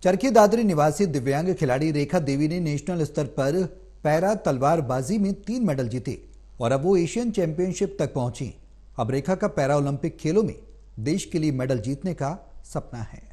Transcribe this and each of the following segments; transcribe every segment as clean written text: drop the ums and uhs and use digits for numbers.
चरखी दादरी निवासी दिव्यांग खिलाड़ी रेखा देवी ने नेशनल स्तर पर पैरा तलवारबाजी में 3 मेडल जीते और अब वो एशियन चैंपियनशिप तक पहुंची। अब रेखा का पैरा ओलंपिक खेलों में देश के लिए मेडल जीतने का सपना है।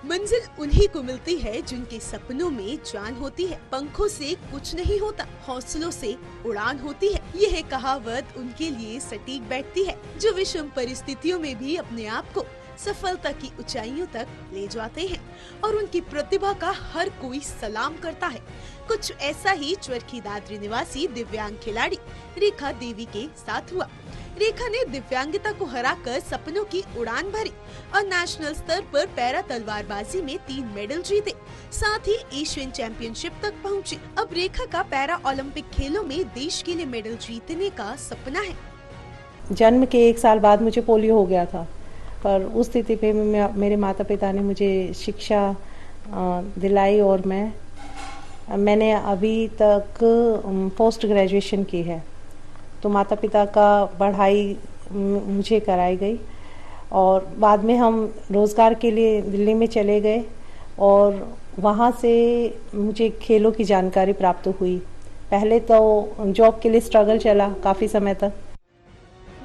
मंजिल उन्हीं को मिलती है जिनके सपनों में जान होती है। पंखों से कुछ नहीं होता, हौसलों से उड़ान होती है। यह कहावत उनके लिए सटीक बैठती है, जो विषम परिस्थितियों में भी अपने आप को सफलता की ऊंचाइयों तक ले जाते हैं और उनकी प्रतिभा का हर कोई सलाम करता है। कुछ ऐसा ही चरखी दादरी निवासी दिव्यांग खिलाड़ी रेखा देवी के साथ हुआ। रेखा ने दिव्यांगता को हराकर सपनों की उड़ान भरी और नेशनल स्तर पर पैरा तलवारबाजी में 3 मेडल जीते, साथ ही एशियन चैंपियनशिप तक पहुंची। अब रेखा का पैरा ओलंपिक खेलों में देश के लिए मेडल जीतने का सपना है। जन्म के 1 साल बाद मुझे पोलियो हो गया था, पर उस स्थिति पे मेरे माता पिता ने मुझे शिक्षा दिलाई और मैंने अभी तक पोस्ट ग्रेजुएशन की है। तो माता पिता का पढ़ाई मुझे कराई गई और बाद में हम रोज़गार के लिए दिल्ली में चले गए और वहाँ से मुझे खेलों की जानकारी प्राप्त हुई। पहले तो जॉब के लिए स्ट्रगल चला काफ़ी समय तक।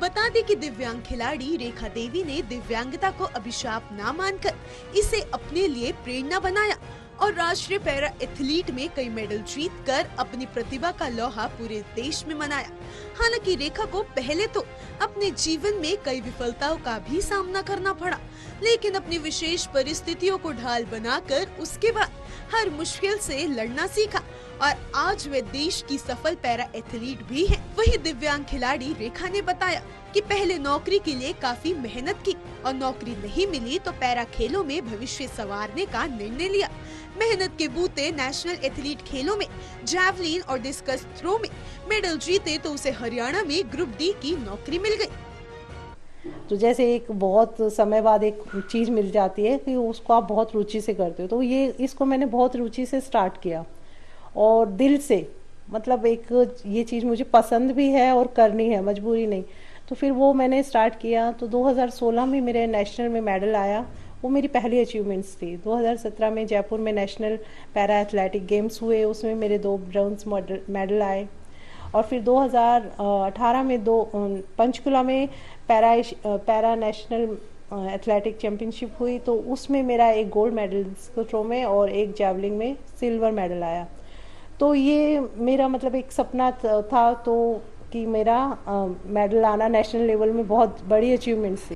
बता दें कि दिव्यांग खिलाड़ी रेखा देवी ने दिव्यांगता को अभिशाप ना मानकर इसे अपने लिए प्रेरणा बनाया और राष्ट्रीय पैरा एथलीट में कई मेडल जीतकर अपनी प्रतिभा का लोहा पूरे देश में मनाया। हालांकि रेखा को पहले तो अपने जीवन में कई विफलताओं का भी सामना करना पड़ा, लेकिन अपनी विशेष परिस्थितियों को ढाल बनाकर उसके बाद हर मुश्किल से लड़ना सीखा और आज वे देश की सफल पैरा एथलीट भी हैं। वही दिव्यांग खिलाड़ी रेखा ने बताया कि पहले नौकरी के लिए काफी मेहनत की और नौकरी नहीं मिली तो पैरा खेलों में भविष्य संवारने का निर्णय लिया। मेहनत के बूते नेशनल एथलीट खेलों में जैवलिन और डिस्कस थ्रो में मेडल जीते तो उसे हरियाणा में ग्रुप डी की नौकरी मिल गई। तो जैसे एक बहुत समय बाद एक चीज मिल जाती है कि उसको आप बहुत रुचि से करते हो, तो इसको मैंने बहुत रुचि से स्टार्ट किया और दिल से, मतलब एक ये चीज मुझे पसंद भी है और करनी है, मजबूरी नहीं। तो फिर वो मैंने स्टार्ट किया। तो 2016 में मेरे नेशनल में मेडल आया, वो मेरी पहली अचीवमेंट्स थी। 2017 में जयपुर में नेशनल पैरा एथलेटिक गेम्स हुए, उसमें मेरे 2 ब्रॉन्ज मेडल आए और फिर 2018 में 2 पंचकुला में पैरा नेशनल एथलेटिक चैंपियनशिप हुई, तो उसमें मेरा 1 गोल्ड मेडल डिस्कस थ्रो में और 1 जैवलिन में सिल्वर मेडल आया। तो ये मेरा मतलब एक सपना था तो कि मेरा मेडल आना नेशनल लेवल में बहुत बड़ी अचीवमेंट थी।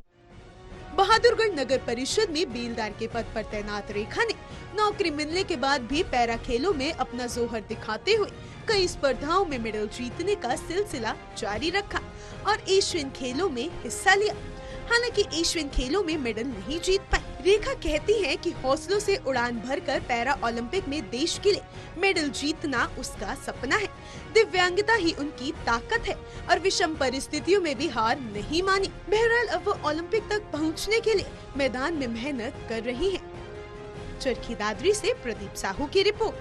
बहादुरगढ़ नगर परिषद में बेलदार के पद पर तैनात रेखा ने नौकरी मिलने के बाद भी पैरा खेलों में अपना जोहर दिखाते हुए कई स्पर्धाओं में मेडल जीतने का सिलसिला जारी रखा और एशियन खेलों में हिस्सा लिया। हालांकि एशियन खेलों में मेडल नहीं जीत पाई। रेखा कहती है कि हौसलों से उड़ान भरकर पैरा ओलंपिक में देश के लिए मेडल जीतना उसका सपना है। दिव्यांगता ही उनकी ताकत है और विषम परिस्थितियों में भी हार नहीं मानी। बहरहाल अब वो ओलंपिक तक पहुंचने के लिए मैदान में मेहनत कर रही हैं। चरखी दादरी से प्रदीप साहू की रिपोर्ट।